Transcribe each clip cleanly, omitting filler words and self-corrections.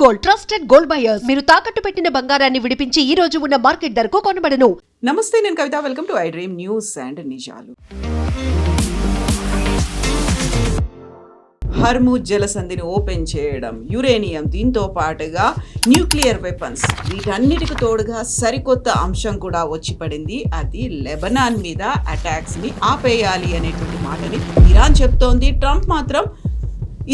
Gold, trusted gold buyers. మీరు తాకట్టు పెట్టిన బంగారాన్ని విడిపించి ఈ రోజు ఉన్న మార్కెట్ ధరకు కొనబడను. నమస్తే, నేను Kavitha. Welcome to I dream news and నిజాలు. హర్ముజ్ జలసంధిని ఓపెన్ చేయడం, యురేనియం, దీంతో పాటుగా న్యూక్లియర్ వెపన్స్, వీటన్నిటికి తోడుగా సరికొత్త అంశం కూడా వచ్చి పడింది. అది లెబనాన్ మీద అటాక్స్ని ఆపేయాలి అనేటువంటి మాటని ఇరాన్ చెప్తోంది. ట్రంప్ మాత్రం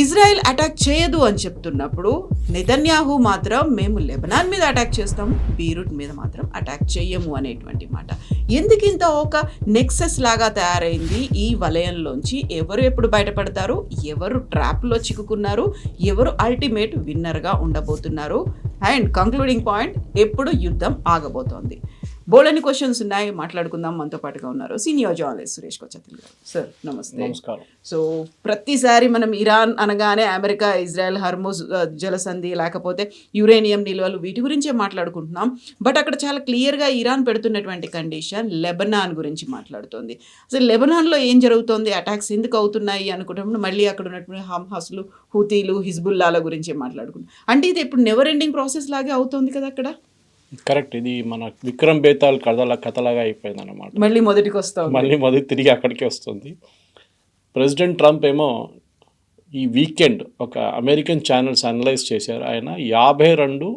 ఇజ్రాయెల్ అటాక్ చేయదు అని చెప్తున్నప్పుడు, నెతన్యాహు మాత్రం మేము లెబనాన్ మీద అటాక్ చేస్తాము, బీరూట్ మీద మాత్రం అటాక్ చేయము అనేటువంటి మాట. ఎందుకింత ఒక నెక్సెస్ లాగా తయారైంది ఈ వలయంలోంచి? ఎవరు ఎప్పుడు బయటపడతారు, ఎవరు ట్రాప్లో చిక్కుకున్నారు, ఎవరు అల్టిమేట్ విన్నర్గా ఉండబోతున్నారు, అండ్ కంక్లూడింగ్ పాయింట్ ఎప్పుడు యుద్ధం ఆగబోతోంది? బోల్డని క్వశ్చన్స్ ఉన్నాయి, మాట్లాడుకుందాం. మనతో పాటుగా ఉన్నారు సీనియర్ జర్నలిస్ట్ సురేష్ కొచ్చతిల్ గారు. సార్ నమస్తే. నమస్కారం. సో ప్రతిసారి మనం ఇరాన్ అనగానే అమెరికా, ఇజ్రాయెల్, హర్ముజ్ జలసంధి, లేకపోతే యురేనియం నిల్వలు, వీటి గురించే మాట్లాడుకుంటున్నాం. బట్ అక్కడ చాలా క్లియర్గా ఇరాన్ పెడుతున్నటువంటి కండిషన్ లెబనాన్ గురించి మాట్లాడుతోంది. అసలు లెబనాన్లో ఏం జరుగుతోంది, అటాక్స్ ఎందుకు అవుతున్నాయి అనుకుంటున్నప్పుడు మళ్ళీ అక్కడ ఉన్నటువంటి హమాస్లు, హూతీలు, హిజ్బుల్లాల గురించే మాట్లాడుకుంటాం. అంటే ఇది ఇప్పుడు నెవర్ ఎండింగ్ ప్రాసెస్ లాగే అవుతోంది కదా అక్కడ. కరెక్ట్. ఇది మన విక్రమ్ బేతాల్ కథలాగా అయిపోయింది అన్నమాట. మళ్ళీ మొదటికి వస్తాం, మళ్ళీ మొదటి తిరిగి అక్కడికే వస్తుంది. ప్రెసిడెంట్ ట్రంప్ ఏమో ఈ వీకెండ్ ఒక అమెరికన్ ఛానల్స్ అనలైజ్ చేశారు. ఆయన 52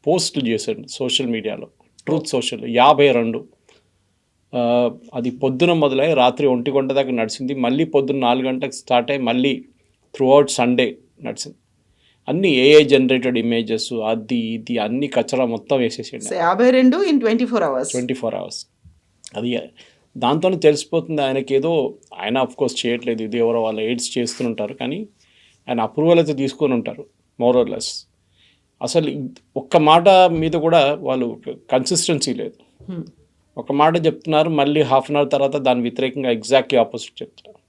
పోస్టులు చేశాడు సోషల్ మీడియాలో, ట్రూత్ సోషల్. 52 అది పొద్దున మొదలై రాత్రి 1 గంట దాకా నడిచింది. మళ్ళీ పొద్దున్న 4 గంటలకు స్టార్ట్ అయ్యి మళ్ళీ త్రూ అవుట్ సండే నడిచింది. అన్ని ఏఐ జనరేటెడ్ ఇమేజెస్, అది ఇది అన్ని కచరా మొత్తం వేసేసాడు. 52 in 24 hours. అది దాంతోనే తెలిసిపోతుంది ఆయనకి ఏదో, ఆయన అఫ్కోర్స్ చేయట్లేదు, ఇది ఎవరో వాళ్ళ ఎయిడ్స్ చేస్తుంటారు, కానీ ఆయన అప్రూవల్ అయితే తీసుకొని ఉంటారు మోరల్లెస్. అసలు ఒక్క మాట మీద కూడా వాళ్ళు కన్సిస్టెన్సీ లేదు. ఒక మాట చెప్తున్నారు, మళ్ళీ హాఫ్ అన్ అవర్ తర్వాత దాని వ్యతిరేకంగా ఎగ్జాక్ట్లీ ఆపోజిట్ చెప్తున్నారు.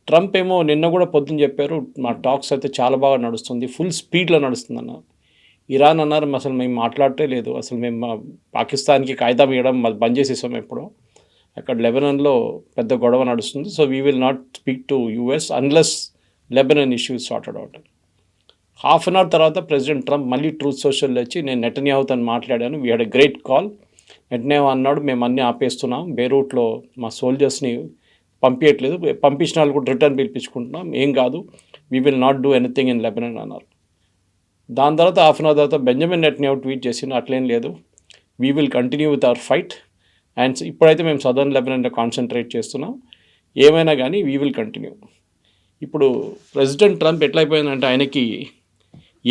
ట్రంప్ ఏమో నిన్న కూడా పొద్దున్న చెప్పారు, మా టాక్స్ అయితే చాలా బాగా నడుస్తుంది, ఫుల్ స్పీడ్లో నడుస్తుంది అన్నారు. ఇరాన్ అన్నారు, అసలు మేము మాట్లాడటే లేదు, అసలు మేము పాకిస్తాన్కి కాగితం ఇవ్వడం బంద్ చేసేసాం ఎప్పుడో, అక్కడ లెబనాన్లో పెద్ద గొడవ నడుస్తుంది, so we will not speak to US unless Lebanon issues sorted out. Half an hour తర్వాత ప్రెసిడెంట్ ట్రంప్ మళ్ళీ ట్రూత్ సోషల్లో వచ్చి, నేను నెతన్యాహుతో మాట్లాడాను, we had a great call. Netanyahu అన్నాడు, మేము అన్నీ ఆపేస్తున్నాం, బేరూట్లో మా సోల్జర్స్ని పంపించట్లేదు, పంపించిన వాళ్ళు కూడా రిటర్న్ పిలిపించుకుంటున్నాం, ఏం కాదు, we will not do anything in Lebanon అన్నారు. దాని తర్వాత హాఫ్ అన్ అవర్ తర్వాత బెంజమిన్ నెతన్యాహు ట్వీట్ చేసిన, అట్లేం లేదు, we will continue with hour fight, and ఇప్పుడైతే మేము సదర్న్ లెబనాన్లో కాన్సన్ట్రేట్ చేస్తున్నాం, ఏమైనా కానీ వీ విల్ కంటిన్యూ. ఇప్పుడు ప్రెసిడెంట్ ట్రంప్ ఎట్లయిపోయిందంటే ఆయనకి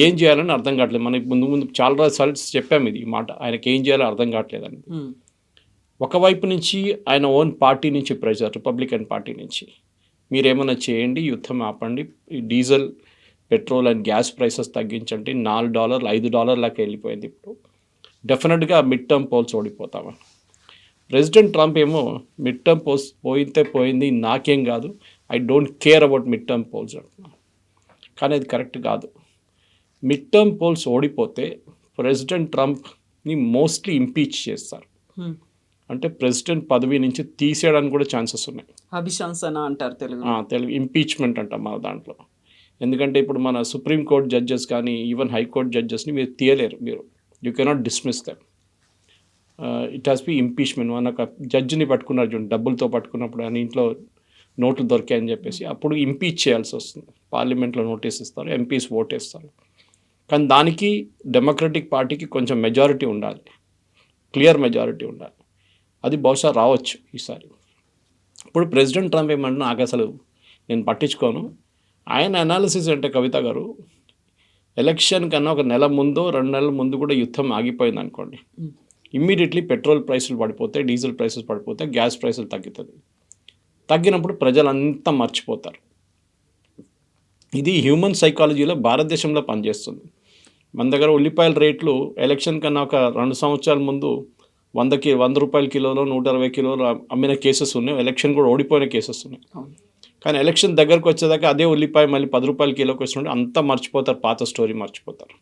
ఏం చేయాలని అర్థం కావట్లేదు. మనకి ముందు చాలా సార్లు చెప్పాము ఇది మాట, ఆయనకి ఏం చేయాలో అర్థం కావట్లేదని. ఒకవైపు నుంచి ఆయన ఓన్ పార్టీ నుంచి ప్రెజర్, రిపబ్లికన్ పార్టీ నుంచి, మీరేమైనా చేయండి, యుద్ధం ఆపండి, diesel, petrol and gas prices తగ్గించండి, $4, $5 లాగా వెళ్ళిపోయింది. ఇప్పుడు డెఫినెట్గా మిడ్ టర్మ్ పోల్స్ ఓడిపోతామని. ప్రెసిడెంట్ ట్రంప్ ఏమో మిడ్ టర్మ్ పోల్స్ పోయింది, నాకేం కాదు, I don't care about mid term polls అంటున్నాను. కానీ అది కరెక్ట్ కాదు. మిడ్ టర్మ్ పోల్స్ ఓడిపోతే ప్రెసిడెంట్ ట్రంప్ని మోస్ట్లీ ఇంపీచ్ చేస్తారు, అంటే ప్రెసిడెంట్ పదవి నుంచి తీసేయడానికి కూడా ఛాన్సెస్ ఉన్నాయి. అభిశంసన అంటారు తెలుగు ఇంపీచ్మెంట్ అంటాం మన దాంట్లో. ఎందుకంటే ఇప్పుడు మన సుప్రీంకోర్టు జడ్జెస్ కానీ ఈవెన్ హైకోర్టు జడ్జెస్ని మీరు తీయలేరు, you cannot dismiss them. It has be impeachment. మన ఒక జడ్జిని పట్టుకున్నారు చూడండి, డబ్బులతో పట్టుకున్నప్పుడు ఆయన ఇంట్లో నోట్లు దొరికాయని చెప్పేసి అప్పుడు ఇంపీచ్ చేయాల్సి వస్తుంది. పార్లమెంట్లో నోటీస్ ఇస్తారు, ఎంపీస్ ఓటేస్తారు. కానీ దానికి డెమోక్రటిక్ పార్టీకి కొంచెం మెజారిటీ ఉండాలి, క్లియర్ మెజారిటీ ఉండాలి. అది బహుశా రావచ్చు ఈసారి. ఇప్పుడు ప్రెసిడెంట్ ట్రంప్ ఏమంటే, నాకు అసలు నేను పట్టించుకోను, ఆయన అనాలిసిస్ అంటే కవిత గారు, ఎలక్షన్ కన్నా ఒక నెల ముందో 2 నెలల ముందు కూడా యుద్ధం ఆగిపోయింది అనుకోండి, ఇమ్మీడియట్లీ పెట్రోల్ ప్రైసులు పడిపోతాయి, డీజిల్ ప్రైసెస్ పడిపోతాయి, గ్యాస్ ప్రైసులు తగ్గుతుంది. తగ్గినప్పుడు ప్రజలంతా మర్చిపోతారు. ఇది హ్యూమన్ సైకాలజీలో భారతదేశంలో పనిచేస్తుంది. మన దగ్గర ఉల్లిపాయల రేట్లు ఎలక్షన్ కన్నా ఒక 2 సంవత్సరాల ముందు 100 రూపాయల కిలోలో 120 కిలోలు అమ్మిన కేసెస్ ఉన్నాయి, ఎలక్షన్ కూడా ఓడిపోయిన కేసెస్ ఉన్నాయి. కానీ ఎలక్షన్ దగ్గరకు వచ్చేదాకా అదే ఉల్లిపాయ మళ్ళీ 10 రూపాయల కిలోకి వచ్చినట్టు అంతా మర్చిపోతారు, పాత స్టోరీ మర్చిపోతారు,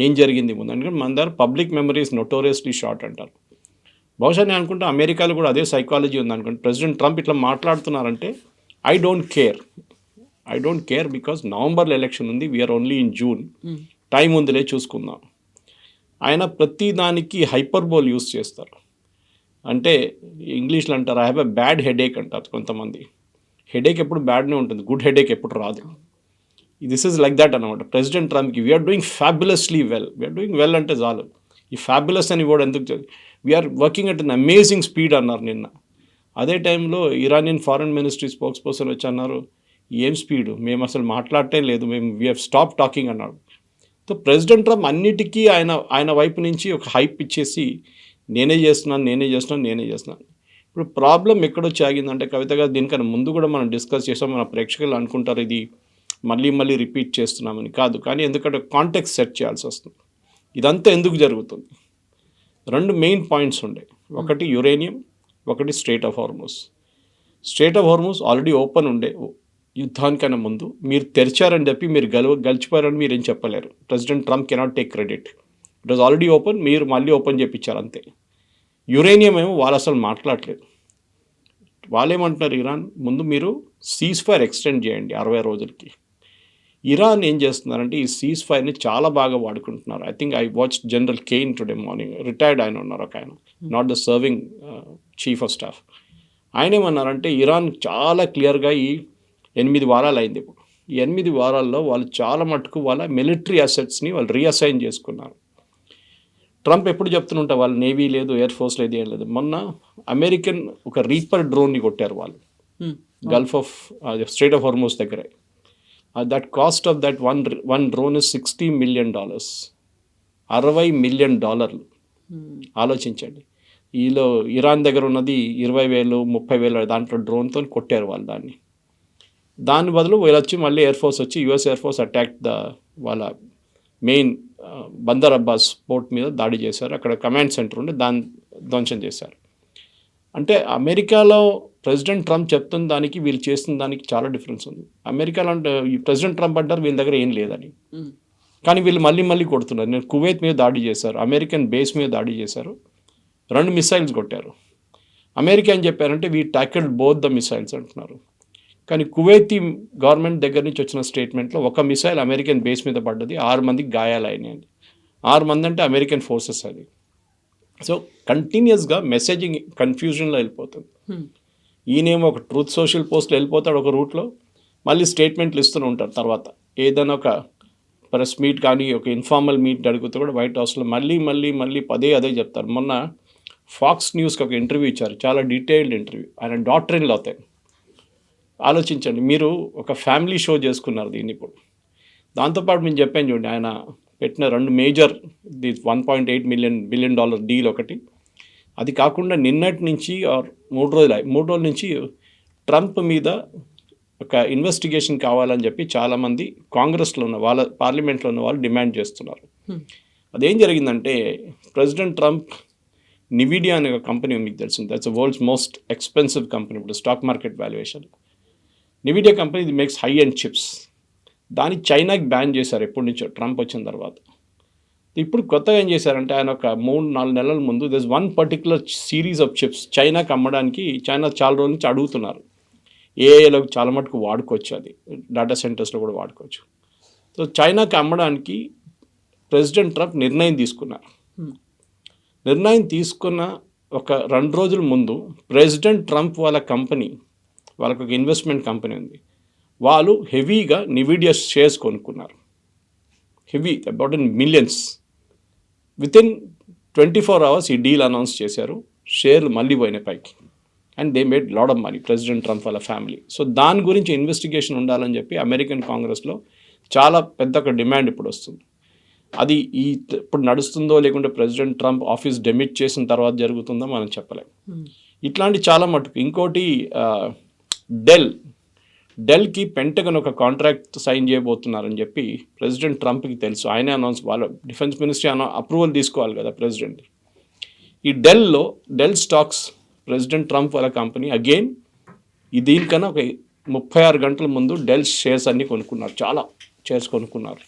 ఏం జరిగింది ముందు. ఎందుకంటే మన దగ్గర పబ్లిక్ మెమరీస్ నోటోరియస్లీ షార్ట్ అంటారు. బహుశా నేను అనుకుంటా అమెరికాలో కూడా అదే సైకాలజీ ఉంది అనుకుంటే. ప్రెసిడెంట్ ట్రంప్ ఇట్లా మాట్లాడుతున్నారంటే ఐ డోంట్ కేర్ బికాస్ నవంబర్లో ఎలక్షన్ ఉంది, we're only in June. Time ఉందిలే చూసుకుందాం. ఆయన ప్రతి దానికి హైపర్బోల్ యూస్ చేస్తారు. అంటే ఇంగ్లీష్లో అంటారు I have a bad headache అంటారు కొంతమంది. హెడేక్ ఎప్పుడు బ్యాడ్నే ఉంటుంది, గుడ్ హెడేక్ ఎప్పుడు రాదు. దిస్ ఈజ్ లైక్ దట్ అనమాట. ప్రెసిడెంట్ ట్రంప్కి we're doing fabulously well, we're doing well అంటే చాలు. ఈ ఫ్యాబులస్ అని కూడా ఎందుకు we're working at an amazing speed అన్నారు నిన్న. అదే టైంలో Iranian foreign ministry spokes person వచ్చి అన్నారు ఏం స్పీడు, మేము అసలు మాట్లాడటం లేదు, మేము వీ హ్యావ్ స్టాప్ టాకింగ్ అన్నాడు. సో ప్రెసిడెంట్ ట్రంప్ అన్నిటికీ ఆయన వైపు నుంచి ఒక హైప్ ఇచ్చేసి నేనే చేస్తున్నాను. ఇప్పుడు ప్రాబ్లం ఎక్కడొచ్చి ఆగిందంటే కవిత గారు, దీనికన్నా ముందు కూడా మనం డిస్కస్ చేసాం, మన ప్రేక్షకులు అనుకుంటారు ఇది మళ్ళీ రిపీట్ చేస్తున్నామని. కాదు, కానీ ఎందుకంటే కాంటెక్స్ట్ సెట్ చేయాల్సి వస్తుంది. ఇదంతా ఎందుకు జరుగుతుంది? 2 మెయిన్ పాయింట్స్ ఉండే. ఒకటి యురేనియం, ఒకటి straight of హార్మోస్. Straight of హార్మోస్ already open ఉండే యుద్ధానికన్నా ముందు. మీరు తెరిచారని చెప్పి మీరు గెలిచిపోయారని మీరు ఏం చెప్పలేరు. President Trump cannot take credit. It was already open, మీరు మళ్ళీ ఓపెన్ చేయించారు అంతే. యురేనియం ఏమో వాళ్ళు అసలు మాట్లాడలేదు. వాళ్ళేమంటున్నారు, ఇరాన్ ముందు మీరు సీజ్ ఫైర్ ఎక్స్టెండ్ చేయండి 60 రోజులకి. ఇరాన్ ఏం చేస్తున్నారంటే ఈ సీజ్ ఫైర్ని చాలా బాగా వాడుకుంటున్నారు. I think I watch General Caine today morning, retired ఆయన ఉన్నారు ఒక ఆయన, not the serving chief of staff. ఆయన ఏమన్నారంటే ఇరాన్ చాలా క్లియర్గా ఈ 8 వారాలు అయింది. ఇప్పుడు ఈ 8 వారాల్లో వాళ్ళు చాలా మటుకు వాళ్ళ మిలిటరీ అసెట్స్ని వాళ్ళు రీఅసైన్ చేసుకున్నారు. ట్రంప్ ఎప్పుడు చెప్తుంటా వాళ్ళు నేవీ లేదు, ఎయిర్ ఫోర్స్ లేదు, ఏం లేదు. మొన్న అమెరికన్ ఒక రీపర్ డ్రోన్ని కొట్టారు వాళ్ళు gulf of strait of Hormuz దగ్గర. That cost of that one drone is $60 million. $60 million. ఆలోచించండి. ఈలో ఇరాన్ దగ్గర ఉన్నది 20,000 30,000 దాంట్లో డ్రోన్తో కొట్టారు వాళ్ళు దాన్ని. దాని బదులు వీళ్ళు వచ్చి మళ్ళీ ఎయిర్ ఫోర్స్ వచ్చి యుఎస్ ఎయిర్ ఫోర్స్ అటాక్ వాళ్ళ మెయిన్ బందర్ అబ్బాస్ పోర్ట్ మీద దాడి చేశారు. అక్కడ కమాండ్ సెంటర్ ఉండి దాన్ని ధ్వంసం చేశారు. అంటే అమెరికాలో ప్రెసిడెంట్ ట్రంప్ చెప్తున్న దానికి వీళ్ళు చేస్తున్న దానికి చాలా డిఫరెన్స్ ఉంది. అమెరికాలో అంటే ఈ ప్రెసిడెంట్ ట్రంప్ అంటారు వీళ్ళ దగ్గర ఏం లేదని, కానీ వీళ్ళు మళ్ళీ కొడుతున్నారు. నేను కువైత్ మీద దాడి చేశారు, అమెరికన్ బేస్ మీద దాడి చేశారు, 2 మిసైల్స్ కొట్టారు. అమెరికా ఏం చెప్పారంటే వీ టాకిల్డ్ బోత్ ద మిసైల్స్ అంటున్నారు. కానీ కువైతీ గవర్నమెంట్ దగ్గర నుంచి వచ్చిన స్టేట్మెంట్లో ఒక మిసైల్ అమెరికన్ బేస్ మీద పడ్డది, 6 మందికి గాయాలైనాయండి. 6 మంది అంటే అమెరికన్ ఫోర్సెస్ అది. సో కంటిన్యూస్గా మెసేజింగ్ కన్ఫ్యూజన్లో వెళ్ళిపోతుంది. ఈయనేమో ఒక ట్రూత్ సోషల్ పోస్ట్లో వెళ్ళిపోతాడు ఒక రూట్లో, మళ్ళీ స్టేట్మెంట్లు ఇస్తూనే ఉంటారు. తర్వాత ఏదైనా ఒక ప్రెస్ మీట్ కానీ ఒక ఇన్ఫార్మల్ మీట్ అడిగితే కూడా వైట్ హౌస్లో మళ్ళీ అదే చెప్తారు. మొన్న ఫాక్స్ న్యూస్కి ఒక ఇంటర్వ్యూ ఇచ్చారు, చాలా డీటెయిల్డ్ ఇంటర్వ్యూ. ఆయన డాక్టర్ ఇన్ లా అవుతాయి. ఆలోచించండి, మీరు ఒక ఫ్యామిలీ షో చేసుకున్నారు దీన్ని. ఇప్పుడు దాంతోపాటు మేము చెప్పాను చూడండి, ఆయన పెట్టిన 2 మేజర్ $1.8 బిలియన్ డీల్ ఒకటి. అది కాకుండా నిన్నటి నుంచి 3 రోజుల నుంచి ట్రంప్ మీద ఒక ఇన్వెస్టిగేషన్ కావాలని చెప్పి చాలామంది కాంగ్రెస్లో ఉన్న వాళ్ళ పార్లమెంట్లో ఉన్న వాళ్ళు డిమాండ్ చేస్తున్నారు. అదేం జరిగిందంటే ప్రెసిడెంట్ ట్రంప్ నివిడియా అనే ఒక కంపెనీ మీకు తెలిసింది, that's world's most expensive company ఇప్పుడు stock market valuation. Nvidia company ఇది మేక్స్ హై అండ్ చిప్స్. దాన్ని చైనాకి బ్యాన్ చేశారు ఎప్పటి నుంచో ట్రంప్ వచ్చిన తర్వాత. ఇప్పుడు కొత్తగా ఏం చేశారంటే ఆయన ఒక 3-4 నెలల ముందు this one particular series of chips చైనాకి అమ్మడానికి చైనా చాలా రోజుల నుంచి అడుగుతున్నారు. ఏఐలో చాలా మటుకు వాడుకోవచ్చు, అది డేటా సెంటర్స్లో కూడా వాడుకోవచ్చు. సో చైనాకి అమ్మడానికి ప్రెసిడెంట్ ట్రంప్ నిర్ణయం తీసుకున్నారు. నిర్ణయం తీసుకున్న ఒక 2 రోజుల ముందు ప్రెసిడెంట్ ట్రంప్ వాళ్ళ కంపెనీ, వాళ్ళకు ఒక ఇన్వెస్ట్మెంట్ కంపెనీ ఉంది, వాళ్ళు హెవీగా నివిడియా షేర్స్ కొనుక్కున్నారు. Heavy about in millions. Within 24 hours ఈ డీల్ అనౌన్స్ చేశారు. షేర్లు మళ్ళీ పోయినాయి పైకి. And they made lot of money, president Trump వాళ్ళ ఫ్యామిలీ. సో దాని గురించి ఇన్వెస్టిగేషన్ ఉండాలని చెప్పి అమెరికన్ కాంగ్రెస్లో చాలా పెద్ద ఒక డిమాండ్ ఇప్పుడు వస్తుంది. అది ఇప్పుడు నడుస్తుందో లేకుంటే ప్రెసిడెంట్ ట్రంప్ ఆఫీస్ డెమిట్ చేసిన తర్వాత జరుగుతుందో మనం చెప్పలేం. ఇట్లాంటి చాలా మటుకు. ఇంకోటి డెల్కి పెంటగన్ ఒక కాంట్రాక్ట్ సైన్ చేయబోతున్నారని చెప్పి ప్రెసిడెంట్ ట్రంప్కి తెలుసు. ఆయనే అనౌన్స్, వాళ్ళ డిఫెన్స్ మినిస్ట్రీ అప్రూవల్ తీసుకోవాలి కదా ప్రెసిడెంట్. ఈ డెల్ స్టాక్స్ ప్రెసిడెంట్ ట్రంప్ వాళ్ళ కంపెనీ అగైన్ దీనికన్నా ఒక 36 గంటల ముందు డెల్ షేర్స్ అన్నీ కొనుక్కున్నారు, చాలా షేర్స్ కొనుక్కున్నారు.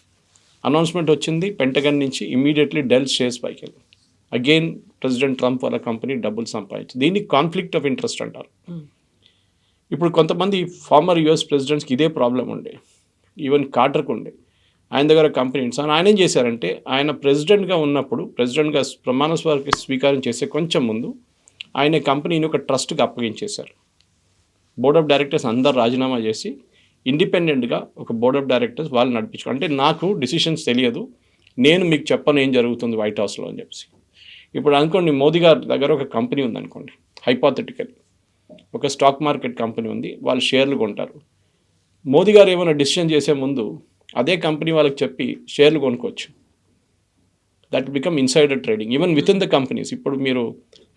అనౌన్స్మెంట్ వచ్చింది పెంటగన్ నుంచి, ఇమీడియట్లీ డెల్ షేర్స్ పైకి వెళ్ళి అగైన్ ప్రెసిడెంట్ ట్రంప్ వాళ్ళ కంపెనీ డబ్బులు సంపాదించి. దీన్ని కాన్ఫ్లిక్ట్ ఆఫ్ ఇంట్రెస్ట్ అంటారు. ఇప్పుడు కొంతమంది ఫార్మర్ యుఎస్ ప్రెసిడెంట్స్కి ఇదే ప్రాబ్లం ఉండే, ఈవెన్ కార్టర్కి ఉండే. ఆయన దగ్గర కంపెనీ ఉంటుంది. ఆయన ఏం చేశారంటే ఆయన ప్రెసిడెంట్గా ఉన్నప్పుడు ప్రెసిడెంట్గా ప్రమాణ స్వీకారం చేసే కొంచెం ముందు ఆయన కంపెనీని ఒక ట్రస్ట్కి అప్పగించేశారు. బోర్డ్ ఆఫ్ డైరెక్టర్స్ అందరు రాజీనామా చేసి ఇండిపెండెంట్గా ఒక బోర్డ్ ఆఫ్ డైరెక్టర్స్ వాళ్ళు నడిపించుకో, అంటే నాకు డిసిషన్స్ తెలియదు, నేను మీకు చెప్పను ఏం జరుగుతుంది వైట్ హౌస్లో అని చెప్పి. ఇప్పుడు అనుకోండి మోదీ గారి దగ్గర ఒక కంపెనీ ఉందనుకోండి, హైపోథెటికల్ ఒక స్టాక్ మార్కెట్ కంపెనీ ఉంది, వాళ్ళు షేర్లు కొంటారు. మోదీ గారు ఏమైనా డిసిషన్ చేసే ముందు అదే కంపెనీ వాళ్ళకి చెప్పి షేర్లు కొనుక్కోవచ్చు. That become insider trading even with in the companies. ఇప్పుడు మీరు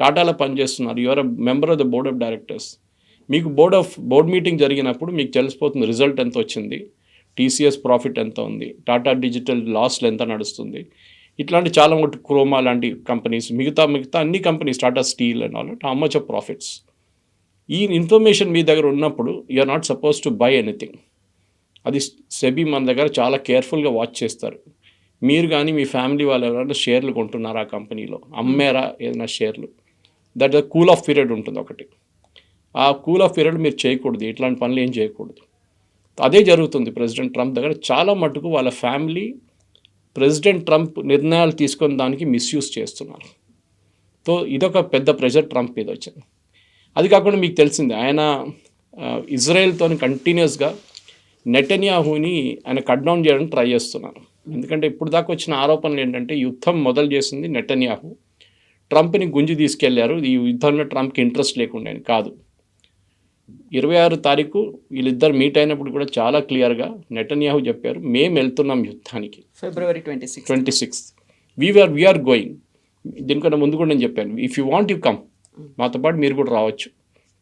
టాటాలో పనిచేస్తున్నారు, your a member of the board of directors. మీకు బోర్డ్ మీటింగ్ జరిగినప్పుడు మీకు తెలిసిపోతుంది రిజల్ట్ ఎంత వచ్చింది, టీసీఎస్ ప్రాఫిట్ ఎంత ఉంది, టాటా డిజిటల్ లాస్లు ఎంత నడుస్తుంది. ఇట్లాంటి చాలా మటు క్రోమా లాంటి కంపెనీస్, మిగతా అన్ని companies, Tata Steel and all, how much of profits. ఈ ఇన్ఫర్మేషన్ మీ దగ్గర ఉన్నప్పుడు you are not suppose to buy anything. అది సెబీ మన దగ్గర చాలా కేర్ఫుల్గా వాచ్ చేస్తారు. మీరు కానీ మీ ఫ్యామిలీ వాళ్ళు ఎవరైనా షేర్లు కొంటున్నారా ఆ కంపెనీలో, అమ్మారా ఏదైనా షేర్లు, దట్ కూల్ ఆఫ్ పీరియడ్ ఉంటుంది ఒకటి. ఆ కూల్ ఆఫ్ పీరియడ్ మీరు చేయకూడదు, ఇట్లాంటి పనులు ఏం చేయకూడదు. అదే జరుగుతుంది ప్రెసిడెంట్ ట్రంప్ దగ్గర. చాలా మటుకు వాళ్ళ ఫ్యామిలీ ప్రెసిడెంట్ ట్రంప్ నిర్ణయాలు తీసుకుని దానికి మిస్యూజ్ చేస్తున్నారు. సో ఇదొక పెద్ద ప్రెషర్ ట్రంప్ మీద వచ్చింది. అది కాకుండా మీకు తెలిసింది ఆయన ఇజ్రాయెల్తో కంటిన్యూస్గా నెటన్యాహుని ఆయన కట్ డౌన్ చేయడానికి ట్రై చేస్తున్నారు. ఎందుకంటే ఇప్పుడు దాకా వచ్చిన ఆరోపణలు ఏంటంటే యుద్ధం మొదలు చేసింది నెటన్యాహు, ట్రంప్ని గుంజి తీసుకెళ్లారు, ఈ యుద్ధంలో ట్రంప్కి ఇంట్రెస్ట్ లేకుండా కాదు. 26 తారీఖు వీళ్ళిద్దరు మీట్ అయినప్పుడు కూడా చాలా క్లియర్గా నెటన్యాహు చెప్పారు, మేము వెళ్తున్నాం యుద్ధానికి February 26th. We are going. దీనికన్నా ముందు కూడా నేను చెప్పాను, if you want you come, మాతో పాటు మీరు కూడా రావచ్చు.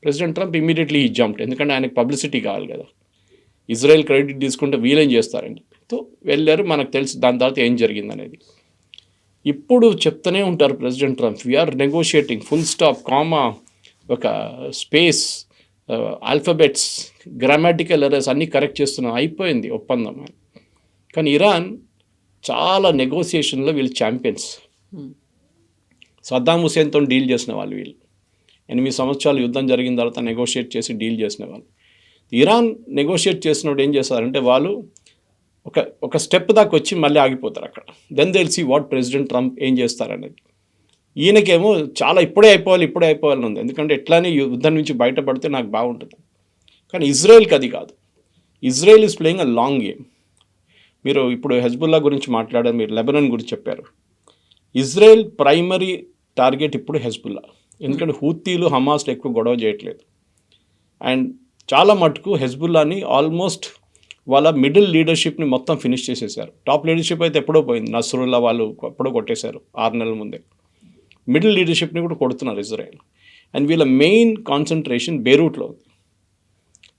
ప్రెసిడెంట్ ట్రంప్ ఇమీడియట్లీ ఈ జంప్డ్, ఎందుకంటే ఆయనకు పబ్లిసిటీ కావాలి కదా, ఇజ్రాయెల్ క్రెడిట్ తీసుకుంటే వీలేం చేస్తారని. సో వెళ్ళారు, మనకు తెలుసు దాని తర్వాత ఏం జరిగింది అనేది. ఇప్పుడు చెప్తూనే ఉంటారు President Trump, we're negotiating, full stop, comma, ఒక స్పేస్, ఆల్ఫాబెట్స్, గ్రామాటికల్ ఎర్రర్స్ అన్నీ కరెక్ట్ చేస్తున్నాం, అయిపోయింది ఒప్పందం. కానీ ఇరాన్ చాలా నెగోసియేషన్లో వీళ్ళు ఛాంపియన్స్. సద్దాం హుసేన్తో డీల్ చేసిన వాళ్ళు వీళ్ళు. 8 సంవత్సరాలు యుద్ధం జరిగిన తర్వాత నెగోషియేట్ చేసి డీల్ చేసిన వాళ్ళు. ఇరాన్ నెగోషియేట్ చేసినప్పుడు ఏం చేస్తారంటే వాళ్ళు ఒక స్టెప్ దాకా వచ్చి మళ్ళీ ఆగిపోతారు అక్కడ. Then they will see what President Trump ఏం చేస్తారనేది. ఈయనకేమో చాలా ఇప్పుడే అయిపోవాలని ఉంది, ఎందుకంటే ఎట్లానే యుద్ధం నుంచి బయటపడితే నాకు బాగుంటుంది. కానీ ఇజ్రాయెల్కి అది కాదు. Israel is playing a long game. మీరు ఇప్పుడు హెజ్బుల్లా గురించి మాట్లాడారు, మీరు లెబనాన్ గురించి చెప్పారు. ఇజ్రాయెల్ ప్రైమరీ టార్గెట్ ఇప్పుడు హెజ్బుల్లా, ఎందుకంటే హూతీలు హమాస్లో ఎక్కువ గొడవ చేయట్లేదు. అండ్ చాలా మటుకు హెజ్బుల్లాని ఆల్మోస్ట్ వాళ్ళ మిడిల్ లీడర్షిప్ని మొత్తం ఫినిష్ చేసేసారు. టాప్ లీడర్షిప్ అయితే ఎప్పుడో పోయింది, నస్రుల్లా వాళ్ళు ఎప్పుడో కొట్టేశారు 6 నెలల ముందే. మిడిల్ లీడర్షిప్ని కూడా కొడుతున్నారు ఇజ్రాయెల్. అండ్ వీళ్ళ మెయిన్ కాన్సన్ట్రేషన్ బేరూట్లో ఉంది.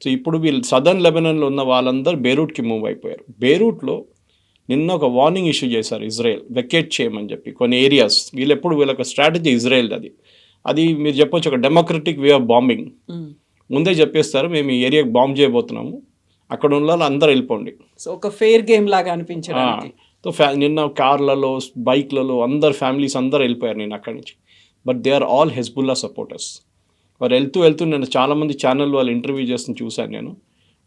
సో ఇప్పుడు వీళ్ళు సదర్న్ లెబనాన్లో ఉన్న వాళ్ళందరూ బేరూట్కి మూవ్ అయిపోయారు. బేరూట్లో నిన్న ఒక వార్నింగ్ ఇష్యూ చేశారు ఇజ్రాయెల్, వెకేట్ చేయమని చెప్పి కొన్ని ఏరియాస్. వీళ్ళకి స్ట్రాటజీ ఇజ్రాయెల్ అది మీరు చెప్పొచ్చు ఒక డెమోక్రటిక్ వే ఆఫ్ బాంబింగ్. ముందే చెప్పేస్తారు, మేము ఈ ఏరియాకి బాంబ్ చేయబోతున్నాము, అక్కడ ఉన్న వాళ్ళు అందరూ వెళ్ళిపోండి. సో ఒక ఫెయిర్ గేమ్ లాగా అనిపించడానికి. సో నిన్న కార్లలో, బైక్లలో అందరు ఫ్యామిలీస్ అందరూ వెళ్ళిపోయారు నేను అక్కడి నుంచి. But they are all Hezbollah supporters. వారు వెళ్తూ నేను చాలామంది ఛానల్ వాళ్ళు ఇంటర్వ్యూ చేస్తున్న చూశాను నేను,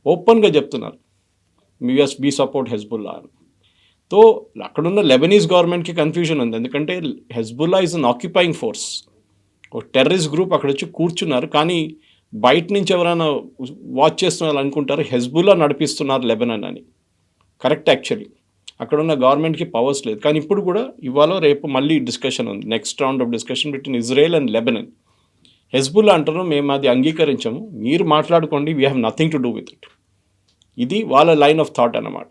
ఓపెన్గా చెప్తున్నారు బీ సపోర్ట్ హెజ్బుల్లా అని. సో అక్కడున్న లెబనీస్ గవర్నమెంట్కి కన్ఫ్యూజన్ ఉంది, ఎందుకంటే Hezbollah is an occupying force, ఒక టెర్రరిస్ట్ గ్రూప్ అక్కడ వచ్చి కూర్చున్నారు. కానీ బయట నుంచి ఎవరైనా వాచ్ చేస్తున్నారు అనుకుంటారు హెజ్బుల్లా నడిపిస్తున్నారు లెబనాన్ అని. కరెక్ట్, యాక్చువల్లీ అక్కడ ఉన్న గవర్నమెంట్కి పవర్స్ లేదు. కానీ ఇప్పుడు కూడా ఇవాళ రేపు మళ్ళీ డిస్కషన్ ఉంది, next round of discussion between Israel and Lebanon. Hezbollah అంటారు మేము అది అంగీకరించము, మీరు మాట్లాడుకోండి, we have nothing to do with it. ఇది వాళ్ళ లైన్ ఆఫ్ థాట్ అన్నమాట.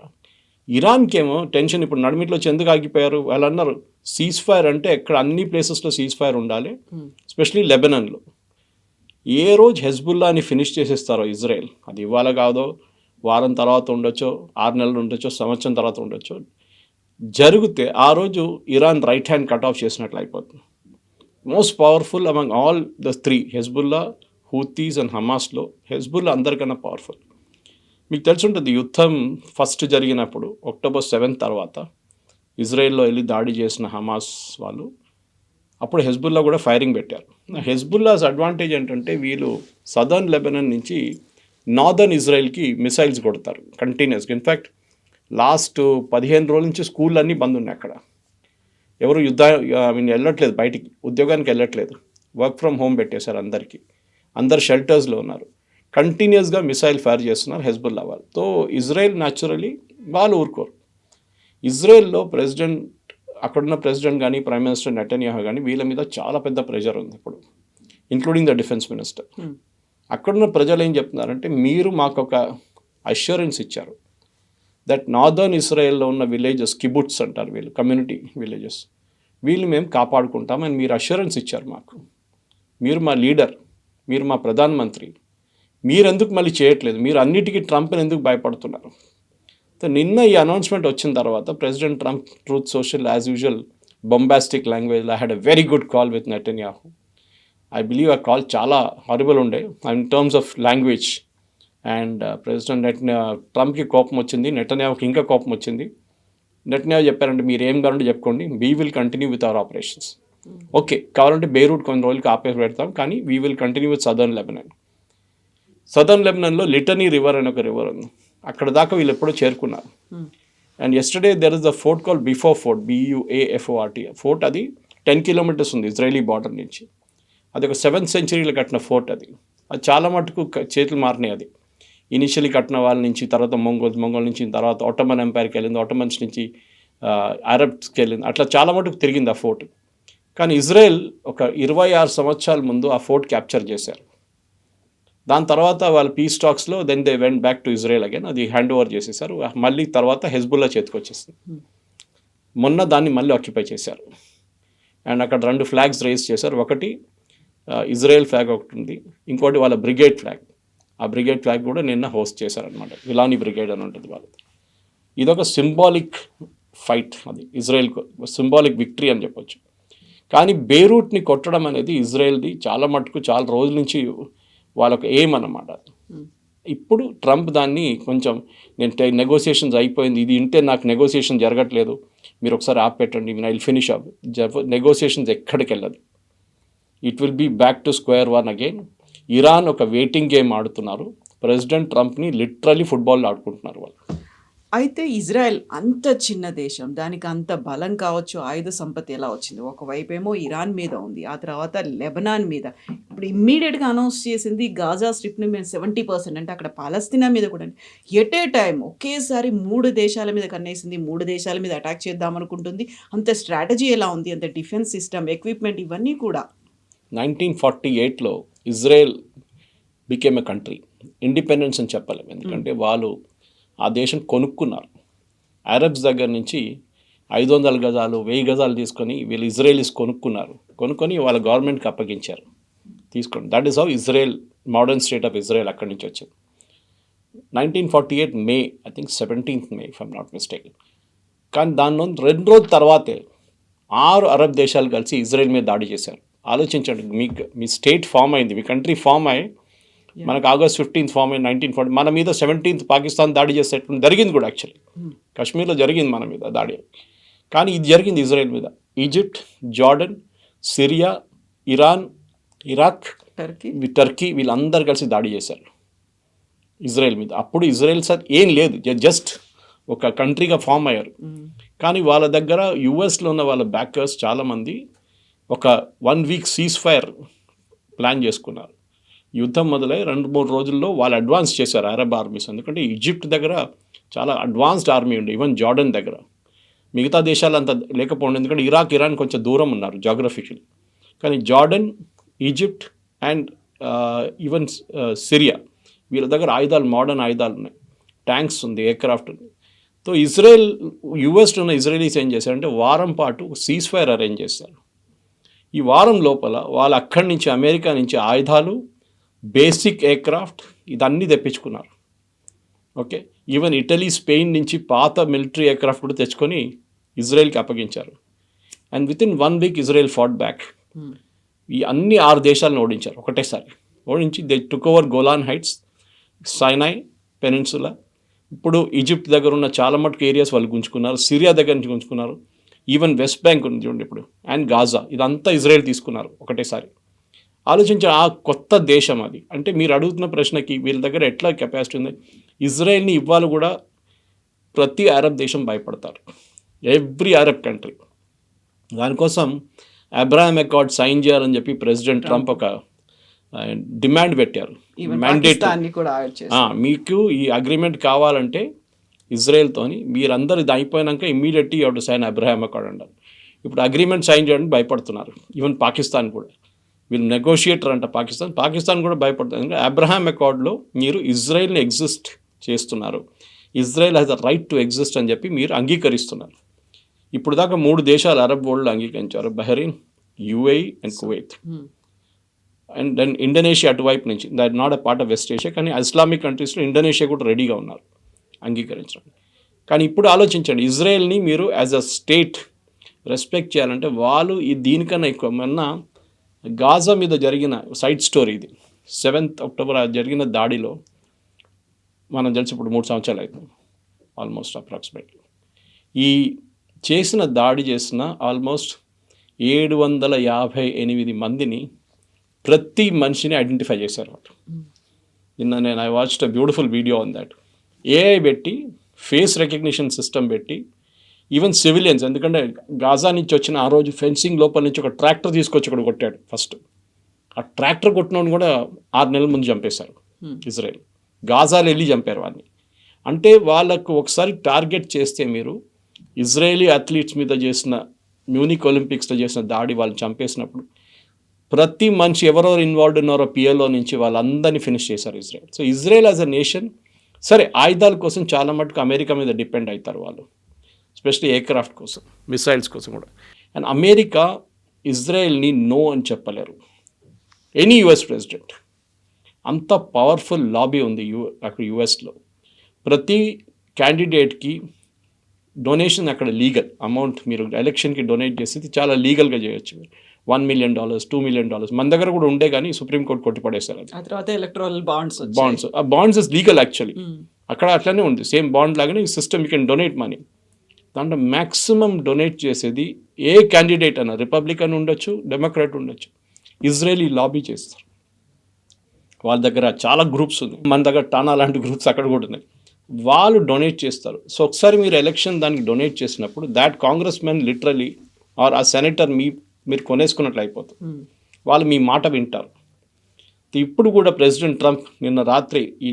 ఇరాన్కి ఏమో టెన్షన్, ఇప్పుడు నడిమిట్లో ఎందుకు ఆగిపోయారు వాళ్ళు అన్నారు, సీజ్ ఫైర్ అంటే ఎక్కడ అన్ని ప్లేసెస్లో సీజ్ ఫైర్ ఉండాలి, ఎస్పెషలీ లెబనాన్లో. ఏ రోజు హెజ్బుల్లాని ఫినిష్ చేసేస్తారో ఇజ్రాయెల్, అది ఇవాళ కాదో, వారం తర్వాత ఉండొచ్చో, 6 నెలలు ఉండొచ్చో, సంవత్సరం తర్వాత ఉండొచ్చో, జరిగితే ఆ రోజు Iran right hand cut off చేసినట్లు అయిపోతుంది. Most powerful among all the 3, Hezbollah, Houthis and హమాస్లో హెజ్బుల్లా అందరికన్నా పవర్ఫుల్. మీకు తెలుసుంటుంది యుద్ధం ఫస్ట్ జరిగినప్పుడు October 7 తర్వాత ఇజ్రాయెల్లో వెళ్ళి దాడి చేసిన హమాస్ వాళ్ళు, అప్పుడు హెజ్బుల్లా కూడా ఫైరింగ్ పెట్టారు. హెజ్బుల్లాస్ అడ్వాంటేజ్ ఏంటంటే వీళ్ళు సదర్న్ లెబనాన్ నుంచి నార్దర్న్ ఇజ్రాయెల్కి మిసైల్స్ కొడతారు కంటిన్యూస్గా. ఇన్ఫ్యాక్ట్ లాస్ట్ 15 రోజుల నుంచి స్కూల్ అన్నీ బంద్ ఉన్నాయి అక్కడ. ఎవరు వెళ్ళట్లేదు, బయటికి ఉద్యోగానికి వెళ్ళట్లేదు. వర్క్ ఫ్రమ్ హోమ్ పెట్టేశారు అందరికీ. అందరు షెల్టర్స్లో ఉన్నారు. కంటిన్యూస్గా మిసైల్ ఫైర్ చేస్తున్నారు హెజ్బుల్లా వాళ్ళు. సో ఇజ్రాయెల్ న్యాచురలీ వాళ్ళు ఊరుకోరు. ఇజ్రాయెల్లో అక్కడున్న ప్రెసిడెంట్ కానీ ప్రైమ్ మినిస్టర్ నెటన్యాహు కానీ వీళ్ళ మీద చాలా పెద్ద ప్రెషర్ ఉంది ఇప్పుడు, ఇంక్లూడింగ్ ద డిఫెన్స్ మినిస్టర్. అక్కడున్న ప్రజలు ఏం చెప్తున్నారంటే, మీరు మాకు ఒక అష్యూరెన్స్ ఇచ్చారు దట్ నార్దర్న్ ఇజ్రాయెల్లో ఉన్న విలేజెస్, కిబుట్స్ అంటారు వీళ్ళు, కమ్యూనిటీ విలేజెస్, వీళ్ళు మేము కాపాడుకుంటామని మీరు అష్యూరెన్స్ ఇచ్చారు మాకు. మీరు మా లీడర్, మీరు మా ప్రధానమంత్రి, మీరెందుకు మళ్ళీ చేయట్లేదు? మీరు అన్నిటికీ ట్రంప్ని ఎందుకు భయపడుతున్నారు? సో నిన్న ఈ అనౌన్స్మెంట్ వచ్చిన తర్వాత president Trump Truth Social as usual bombastic language, I had a very good call with Netanyahu. I believe ఆ కాల్ చాలా హారిబుల్ ఉండే in terms of language. And president ట్రంప్కి కోపం వచ్చింది, నెటన్యాహుకి ఇంకా కోపం వచ్చింది. నెటన్యాహు చెప్పారంటే, మీరు ఏం కావాలంటే చెప్పుకోండి, we will continue with our operations. Okay, కావాలంటే బెయిరూట్ కొన్ని రోజులకి ఆపేసి పెడతాం, కానీ we will continue with southern Lebanon. Southern లెబనాన్లో లిటనీ రివర్ అని ఒక రివర్ ఉంది, అక్కడ దాకా వీళ్ళు ఎప్పుడో చేరుకున్నారు. And yesterday there is the fort call Beaufort fort, BUAFORT fort. అది 10 kilometers ఉంది ఇజ్రాయలీ బార్డర్ నుంచి. అది ఒక 7th centuryలో కట్టిన ఫోర్ట్. అది చాలా మటుకు చేతులు మారినాయి. అది ఇనిషియలీ కట్టిన వాళ్ళ నుంచి, తర్వాత మొంగోల్ నుంచి, తర్వాత ఒట్టమన్ ఎంపైర్కి వెళ్ళింది, ఒట్టమన్స్ నుంచి అరబ్స్కి వెళ్ళింది, అట్లా చాలా మటుకు తిరిగింది ఆ ఫోర్ట్. కానీ ఇజ్రాయెల్ ఒక 26 సంవత్సరాల ముందు ఆ ఫోర్ట్ క్యాప్చర్ చేశారు. దాని తర్వాత వాళ్ళ పీస్ టాక్స్లో then they went back to Israel again, అది హ్యాండ్ ఓవర్ చేసేసారు. మళ్ళీ తర్వాత హెజ్బుల్లా చేతికి వచ్చేసింది. మొన్న దాన్ని మళ్ళీ ఆక్యుపై చేశారు. అండ్ అక్కడ 2 ఫ్లాగ్స్ రైజ్ చేశారు. ఒకటి ఇజ్రాయెల్ ఫ్లాగ్ ఒకటి ఉంది, ఇంకోటి వాళ్ళ బ్రిగేడ్ ఫ్లాగ్. ఆ బ్రిగేడ్ ఫ్లాగ్ కూడా నిన్న హోస్ట్ చేశారనమాట. విలానీ బ్రిగేడ్ అని ఉంటుంది వాళ్ళది. ఇదొక సింబాలిక్ ఫైట్, అది ఇజ్రాయెల్కు సింబాలిక్ విక్టరీ అని చెప్పొచ్చు. కానీ బెయిరూట్ని కొట్టడం అనేది ఇజ్రాయెల్ది చాలా మటుకు చాలా రోజుల నుంచి వాళ్ళకు ఎయిమ్ అన్నమాట. ఇప్పుడు ట్రంప్ దాన్ని కొంచెం, నేను నెగోసియేషన్స్ అయిపోయింది, ఇది ఇంటే నాకు నెగోసియేషన్ జరగట్లేదు, మీరు ఒకసారి ఆపెట్టండి, I will finish up. Negotiations ఎక్కడికి వెళ్ళదు. It will be back to square one again. Iran ఒక వెయిటింగ్ గేమ్ ఆడుతున్నారు. ప్రెసిడెంట్ ట్రంప్ని లిటరలీ ఫుట్బాల్ ఆడుకుంటున్నారు వాళ్ళు. అయితే ఇజ్రాయెల్ అంత చిన్న దేశం, దానికి అంత బలం కావచ్చు, ఆయుధ సంపత్తి ఎలా వచ్చింది? ఒకవైపేమో ఇరాన్ మీద ఉంది, ఆ తర్వాత లెబనాన్ మీద, ఇప్పుడు ఇమ్మీడియట్గా అనౌన్స్ చేసింది గాజా స్ట్రిప్ని మేము 70%, అంటే అక్కడ పాలస్తీనా మీద కూడా. ఎట్ ఏ టైం ఒకేసారి 3 దేశాల మీద కన్నేసింది, 3 దేశాల మీద అటాక్ చేద్దామనుకుంటుంది. అంత స్ట్రాటజీ ఎలా ఉంది, అంత డిఫెన్స్ సిస్టమ్, ఎక్విప్మెంట్, ఇవన్నీ కూడా. 1948లో Israel became a country. Independence అని చెప్పలేము, ఎందుకంటే వాళ్ళు ఆ దేశం కొనుక్కున్నారు. అరబ్స్ దగ్గర నుంచి 500 గజాలు 1000 గజాలు తీసుకొని వీళ్ళు ఇజ్రాయలీస్ కొనుక్కొని వాళ్ళ గవర్నమెంట్కి అప్పగించారు, తీసుకోండి. That is how Israel, modern state of Israel అక్కడి నుంచి వచ్చింది. 1948 May, I think 17th May if I'm not mistake. కానీ దాని 2 రోజుల తర్వాతే 6 అరబ్ దేశాలు కలిసి ఇజ్రాయెల్ మీద దాడి చేశారు. ఆలోచించండి, మీ స్టేట్ ఫామ్ అయింది, మీ కంట్రీ ఫామ్ అయ్యి, మనకు August 15th ఫామ్ అయింది 1940. మన మీద 17th పాకిస్తాన్ దాడి చేసేటప్పుడు జరిగింది కూడా. యాక్చువల్లీ కశ్మీర్లో జరిగింది మన మీద దాడి, కానీ ఇది జరిగింది ఇజ్రాయెల్ మీద. Egypt, Jordan, Syria, Iran, Iraq, Turkey వీళ్ళందరూ కలిసి దాడి చేశారు ఇజ్రాయెల్ మీద. అప్పుడు ఇజ్రాయెల్ సార్ ఏం లేదు, జస్ట్ ఒక కంట్రీగా ఫామ్ అయ్యారు. కానీ వాళ్ళ దగ్గర యుఎస్లో ఉన్న వాళ్ళ బ్యాకర్స్ చాలామంది ఒక 1 week సీజ్ ఫైర్ ప్లాన్ చేసుకున్నారు. యుద్ధం మొదలై 2-3 రోజుల్లో వాళ్ళు అడ్వాన్స్ చేశారు అరబ్ ఆర్మీస్. ఎందుకంటే ఈజిప్ట్ దగ్గర చాలా అడ్వాన్స్డ్ ఆర్మీ ఉండే, ఈవెన్ జార్డన్ దగ్గర. మిగతా దేశాలు అంత లేకపోండి, ఎందుకంటే ఇరాన్ కొంచెం దూరం ఉన్నారు జాగ్రఫికలీ. కానీ Jordan, Egypt and even Syria, వీళ్ళ దగ్గర ఆయుధాలు, మోడర్న్ ఆయుధాలు ఉన్నాయి, ట్యాంక్స్ ఉంది, ఎయిర్క్రాఫ్ట్ ఉంది. సో ఇజ్రాయెల్, యుఎస్లో ఉన్న ఇజ్రాయలీస్ ఏం చేశారంటే వారం పాటు సీజ్ ఫైర్ అరేంజ్ చేశారు. ఈ వారం లోపల వాళ్ళు అక్కడి నుంచి, అమెరికా నుంచి ఆయుధాలు, బేసిక్ ఎయిర్క్రాఫ్ట్ ఇదన్నీ తెప్పించుకున్నారు. ఓకే, ఈవెన్ ఇటలీ, స్పెయిన్ నుంచి పాత మిలిటరీ ఎయిర్క్రాఫ్ట్ కూడా తెచ్చుకొని ఇజ్రాయెల్కి అప్పగించారు. And within 1 week Israel fought back. ఈ అన్ని 6 దేశాలను ఓడించారు ఒకటేసారి. ఓడించి they took over Golan Heights, Sinai Peninsula. ఇప్పుడు ఈజిప్ట్ దగ్గర ఉన్న చాలా మటుకు ఏరియాస్ వాళ్ళు గుంజుకున్నారు, సిరియా దగ్గర నుంచి గుంజుకున్నారు, ఈవెన్ వెస్ట్ బ్యాంక్ ఉంది చూడండి ఇప్పుడు, అండ్ గాజా, ఇదంతా ఇజ్రాయెల్ తీసుకున్నారు ఒకటేసారి. ఆలోచించే ఆ కొత్త దేశం అది. అంటే మీరు అడుగుతున్న ప్రశ్నకి వీళ్ళ దగ్గర ఎట్లా కెపాసిటీ ఉంది, ఇజ్రాయెల్ని ఇవ్వాలి కూడా ప్రతి అరబ్ దేశం భయపడతారు, ఎవ్రీ అరబ్ కంట్రీ. దానికోసం అబ్రహాం అకార్డ్ సైన్ చేయాలని చెప్పి ప్రెసిడెంట్ ట్రంప్ ఒక డిమాండ్ పెట్టారు. మ్యాండేట్ పాకిస్తాన్ని కూడా యాడ్ చేశారు. మీకు ఈ అగ్రిమెంట్ కావాలంటే ఇజ్రాయెల్తోని మీరందరూ ఇది అయిపోయినాక immediately you to sign Abraham Accord అంటారు. ఇప్పుడు అగ్రిమెంట్ సైన్ చేయడానికి భయపడుతున్నారు. ఈవెన్ పాకిస్తాన్ కూడా, వీళ్ళు నెగోషియేటర్ అంట పాకిస్తాన్ కూడా భయపడుతుంది. ఎందుకంటే అబ్రహాం అకార్డ్లో మీరు ఇజ్రాయెల్ని ఎగ్జిస్ట్ చేస్తున్నారు, Israel has the right to exist అని చెప్పి మీరు అంగీకరిస్తున్నారు. ఇప్పుడు దాకా 3 దేశాలు అరబ్ వరల్డ్ అంగీకరించారు, Bahrain, UAE and Kuwait. And then Indonesia అటువైపు నుంచి, that not a part of West Asia, కానీ ఇస్లామిక్ కంట్రీస్లో ఇండోనేషియా కూడా రెడీగా ఉన్నారు అంగీకరించడం. కానీ ఇప్పుడు ఆలోచించండి, ఇజ్రాయెల్ని మీరు యాజ్ అ స్టేట్ రెస్పెక్ట్ చేయాలంటే వాళ్ళు దీనికన్నా ఎక్కువ. మొన్న గాజా మీద జరిగిన సైడ్ స్టోరీ ఇది, 7th అక్టోబర్ జరిగిన దాడిలో మనం తెలిసి ఇప్పుడు 3 సంవత్సరాలు అవుతుంది ఆల్మోస్ట్ అప్రాక్సిమేట్లీ. ఈ దాడి చేసిన ఆల్మోస్ట్ 758 మందిని ప్రతి మనిషిని ఐడెంటిఫై చేశారు వాళ్ళు. నిన్న I watched a beautiful video on that. AI పెట్టి, ఫేస్ రికగ్నిషన్ సిస్టమ్ పెట్టి, ఈవెన్ సివిలియన్స్, ఎందుకంటే గాజా నుంచి వచ్చిన ఆ రోజు ఫెన్సింగ్ లోపల నుంచి ఒక ట్రాక్టర్ తీసుకొచ్చి ఇక్కడ కొట్టాడు ఫస్ట్. ఆ ట్రాక్టర్ కొట్టినోడు కూడా 6 నెలల ముందు చంపేశారు ఇజ్రాయెల్. గాజాలో వెళ్ళి చంపారు వాళ్ళని. అంటే వాళ్ళకు ఒకసారి టార్గెట్ చేస్తే, మీరు ఇజ్రాయేలీ అథ్లీట్స్ మీద చేసిన మ్యూనిక్ ఒలింపిక్స్లో చేసిన దాడి వాళ్ళు చంపేసినప్పుడు ప్రతి మనిషి ఎవరెవరు ఇన్వాల్వ్డ్ ఉన్నారో పిఎల్ఓ నుంచి వాళ్ళందరినీ ఫినిష్ చేశారు Israel. So Israel as a nation, సరే ఆయుధాల కోసం చాలా మటుకు అమెరికా మీద డిపెండ్ అవుతారు వాళ్ళు, ఎస్పెషలీ ఎయిర్క్రాఫ్ట్ కోసం, మిసైల్స్ కోసం కూడా. అండ్ అమెరికా ఇజ్రాయెల్ని నో అని చెప్పలేరు, ఎనీ యుఎస్ ప్రెసిడెంట్. అంత పవర్ఫుల్ లాబీ ఉంది అక్కడ యుఎస్లో. ప్రతి క్యాండిడేట్కి డొనేషన్ అక్కడ లీగల్ అమౌంట్, మీరు ఎలక్షన్కి డొనేట్ చేసేది చాలా లీగల్గా చేయొచ్చు. $1 million, $2 million మన దగ్గర కూడా ఉండే, కానీ సుప్రీంకోర్టు కొట్టిపడేశారు అది. ఆ తర్వాత ఎలక్ట్రల్ బాండ్స్ ఆ బాండ్స్ ఇస్ లీగల్ యాక్చువల్లీ. అక్కడ అట్లనే ఉంది, సేమ్ బాండ్ లాగానే ఈ system, you can donate money. దాంట్లో మ్యాక్సిమం డొనేట్ చేసేది ఏ క్యాండిడేట్ అన్న, రిపబ్లికన్ ఉండొచ్చు, డెమోక్రాట్ ఉండొచ్చు, ఇజ్రాయలీ లాబీ చేస్తారు. వాళ్ళ దగ్గర చాలా గ్రూప్స్ ఉన్నాయి, మన దగ్గర టానా లాంటి గ్రూప్స్ అక్కడ కూడా ఉన్నాయి. వాళ్ళు డొనేట్ చేస్తారు. సో ఒకసారి మీరు ఎలక్షన్ దానికి డొనేట్ చేసినప్పుడు that congressmen literally or a senator మీరు కొనేసుకున్నట్లు అయిపోతుంది. వాళ్ళు మీ మాట వింటారు. ఇప్పుడు కూడా ప్రెసిడెంట్ ట్రంప్ నిన్న రాత్రి ఈ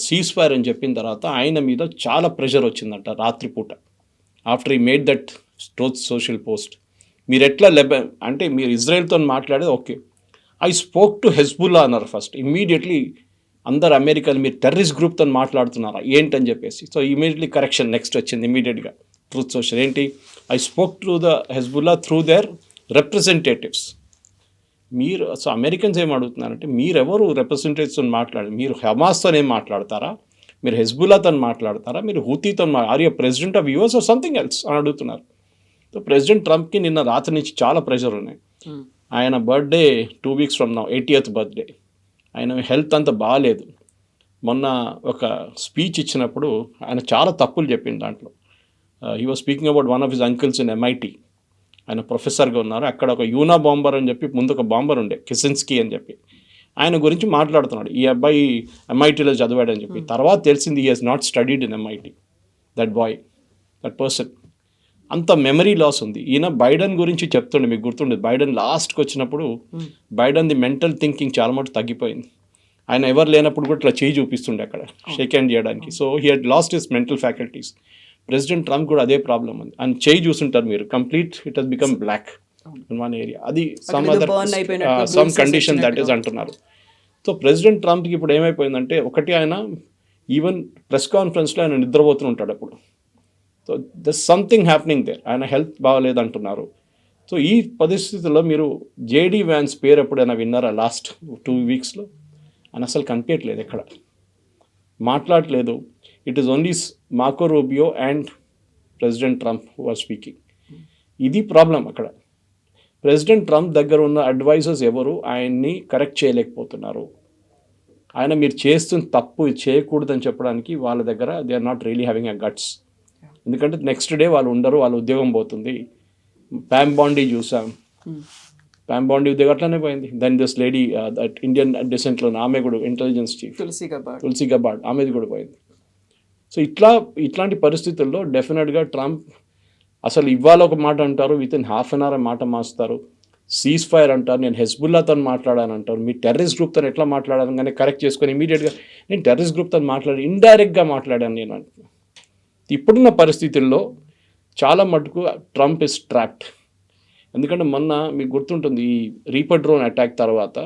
సీజ్ ఫైర్ అని చెప్పిన తర్వాత ఆయన మీద చాలా ప్రెషర్ వచ్చిందంట రాత్రిపూట. ఆఫ్టర్ ఈ made that truth social post, మీరు ఎట్లా అంటే మీరు ఇజ్రాయెల్తో మాట్లాడేది okay, I spoke to Hezbollah అన్నారు ఫస్ట్. ఇమ్మీడియట్లీ అందరు అమెరికన్ మీరు టెర్రరిస్ట్ గ్రూప్తో మాట్లాడుతున్నారా ఏంటని చెప్పేసి. సో ఇమీడియట్లీ కరెక్షన్ నెక్స్ట్ వచ్చింది ఇమీడియట్గా ట్రూత్ సోషల్. ఏంటి, I spoke to the Hezbollah through there representatives. మీరు సో అమెరికన్స్ ఏం అడుగుతున్నారంటే, మీరెవరు రిప్రజెంటేటివ్స్తో మాట్లాడారు? మీరు హమాస్తో ఏం మాట్లాడతారా, మీరు హెజ్బుల్లాతో మాట్లాడతారా, మీరు హూతీతో or you president of US or something else అని అడుగుతున్నారు. సో ప్రెసిడెంట్ ట్రంప్కి నిన్న రాత్రి నుంచి చాలా ప్రెషర్ ఉన్నాయి. ఆయన birthday 2 weeks from now, 80th birthday. ఆయన హెల్త్ అంత బాగాలేదు. మొన్న ఒక స్పీచ్ ఇచ్చినప్పుడు ఆయన చాలా తప్పులు చెప్పింది దాంట్లో. He was speaking about one of his uncles in MIT. ఆయన ప్రొఫెసర్గా ఉన్నారు. అక్కడ ఒక యూనా బాంబర్ అని చెప్పి ముందు ఒక బాంబర్ ఉండే, కిసిన్స్కీ అని చెప్పి, ఆయన గురించి మాట్లాడుతున్నాడు. ఈ అబ్బాయి MITలో చదివాడని చెప్పి. తర్వాత తెలిసింది he has not studied in MIT, that boy, that person. అంత మెమరీ లాస్ ఉంది. ఈయన బైడెన్ గురించి చెప్తుండే, మీకు గుర్తుండేది, బైడెన్ లాస్ట్కి వచ్చినప్పుడు బైడెన్ది మెంటల్ థింకింగ్ చాలా మటు తగ్గిపోయింది. ఆయన ఎవరు లేనప్పుడు కూడా ఇట్లా చేయి చూపిస్తుండే అక్కడ షేక్ హ్యాండ్ చేయడానికి. So he had lost his mental faculties. President Trump కూడా అదే ప్రాబ్లం ఉంది. ఆయన చేయి చూస్తుంటారు మీరు, complete it he's become block in one area. అది సమ్ కండిషన్ దట్ ఈస్ అంటున్నారు. సో ప్రెసిడెంట్ ట్రంప్కి ఇప్పుడు ఏమైపోయిందంటే, ఒకటి ఆయన ఈవెన్ ప్రెస్ కాన్ఫరెన్స్లో ఆయన నిద్రపోతుంటాడు అప్పుడు. So this something happening there. ఆయన హెల్త్ బాగాలేదంటున్నారు. సో ఈ పరిస్థితుల్లో మీరు JD Vance పేరు ఎప్పుడైనా విన్నారా? లాస్ట్ 2 weeksలో ఆయన అసలు కనిపించట్లేదు, ఎక్కడ మాట్లాడలేదు. It is only Marco Rubio and President Trump who are speaking. ఇది ప్రాబ్లం అక్కడ. ప్రెసిడెంట్ ట్రంప్ దగ్గర ఉన్న అడ్వైజర్స్ ఎవరు ఆయన్ని కరెక్ట్ చేయలేకపోతున్నారు. ఆయన మీరు చేస్తున్న తప్పు చేయకూడదని చెప్పడానికి వాళ్ళ దగ్గర they are not really having a guts. ఎందుకంటే నెక్స్ట్ డే వాళ్ళు ఉండరు, వాళ్ళ ఉద్యోగం పోతుంది. ప్యామ్ బాండీ చూసాం, ప్యామ్ బాండీ ఉద్యోగం అట్లానే పోయింది. Then this lady that Indian డిసెంట్లో ఆమె కూడా ఇంటెలిజెన్స్ చీఫ్ తులసి గబార్డ్, ఆమెది కూడా పోయింది. సో ఇట్లాంటి పరిస్థితుల్లో డెఫినెట్గా ట్రంప్ అసలు ఇవాళ ఒక మాట అంటారు, within half an hour మాట మారుస్తారు, సీజ్ ఫైర్ అంటారు, నేను హెజ్బుల్లాతో మాట్లాడాను అంటారు, మీ టెర్రరిస్ట్ గ్రూప్తో ఎట్లా మాట్లాడాను కానీ కరెక్ట్ చేసుకొని ఇమీడియట్గా నేను టెర్రరిస్ట్ గ్రూప్తో మాట్లాడి ఇండైరెక్ట్గా మాట్లాడాను నేను అంటున్నాను. ఇప్పుడున్న పరిస్థితుల్లో చాలా మటుకు ట్రంప్ ఇస్ ట్రాప్డ్. ఎందుకంటే మొన్న మీకు గుర్తుంటుంది ఈ రీపర్ డ్రోన్ అటాక్ తర్వాత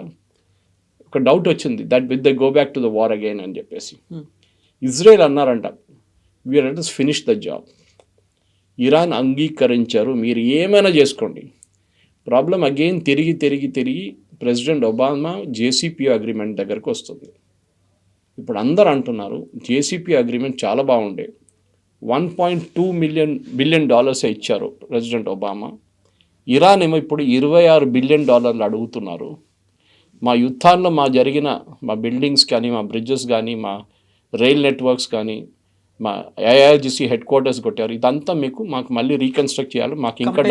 ఒక డౌట్ వచ్చింది that with the go back to the war again అని చెప్పేసి. ఇజ్రాయెల్ అన్నారంట we are let us finish the job. Iran అంగీకరించారు, మీరు ఏమైనా చేసుకోండి. ప్రాబ్లం అగైన్ తిరిగి ప్రెసిడెంట్ ఒబామా జేసీపీ అగ్రిమెంట్ దగ్గరకు వస్తుంది. ఇప్పుడు అందరు అంటున్నారు జేసీపీ అగ్రిమెంట్ చాలా బాగుండే, $1.2 బిలియన్ ఇచ్చారు ప్రెసిడెంట్ ఒబామా. ఇరాన్ ఏమో ఇప్పుడు $26 బిలియన్ అడుగుతున్నారు. మా యుద్ధాల్లో మా బిల్డింగ్స్ కానీ, మా బ్రిడ్జెస్ కానీ, మా రైల్ నెట్వర్క్స్ కానీ, మా ఐఆర్జీసీ హెడ్ క్వార్టర్స్ కొట్టారు, ఇదంతా మాకు మళ్ళీ రీకన్స్ట్రక్ట్ చేయాలి, మాకు ఇంకా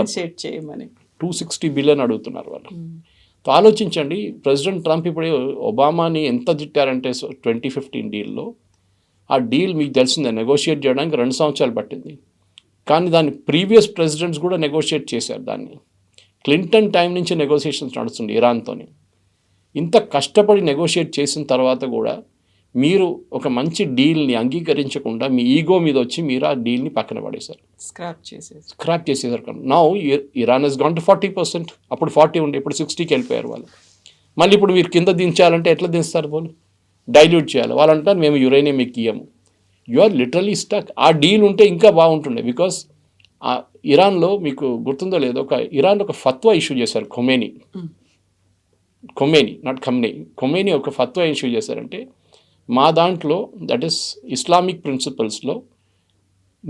చేయమని $260 బిలియన్ అడుగుతున్నారు వాళ్ళు. సో ఆలోచించండి, ప్రెసిడెంట్ ట్రంప్ ఇప్పుడు ఒబామాని ఎంత తిట్టారంటే 2015 డీల్లో, ఆ డీల్ మీకు తెలిసిందే నెగోషియేట్ చేయడానికి 2 సంవత్సరాలు పట్టింది. కానీ దాన్ని ప్రీవియస్ ప్రెసిడెంట్స్ కూడా నెగోషియేట్ చేశారు. దాన్ని క్లింటన్ టైం నుంచి నెగోషియేషన్స్ నడుస్తుంది ఇరాన్తోని. ఇంత కష్టపడి నెగోషియేట్ చేసిన తర్వాత కూడా మీరు ఒక మంచి డీల్ని అంగీకరించకుండా మీ ఈగో మీద వచ్చి మీరు ఆ డీల్ని పక్కన పడేశారు, స్క్రాప్ చేసేసారు. Now Iran has gone to 40%. అప్పుడు 40 ఉండే, ఇప్పుడు 60కి వెళ్ళిపోయారు వాళ్ళు. మళ్ళీ ఇప్పుడు మీరు కింద దించాలంటే ఎట్లా దించుతారు? వాళ్ళు డైల్యూట్ చేయాలి. వాళ్ళు అంటారు మేము యురేనియం మీకు ఇయ్యము. You are literally stuck. ఆ డీల్ ఉంటే ఇంకా బాగుంటుండే. బికాస్ ఇరాన్లో మీకు గుర్తుందో లేదో ఇరాన్లో ఒక ఫత్వా ఇష్యూ చేశారు ఖొమేనీ ఒక ఫత్వా ఇష్యూ చేశారంటే మా దాంట్లో దట్ ఈస్ ఇస్లామిక్ ప్రిన్సిపల్స్లో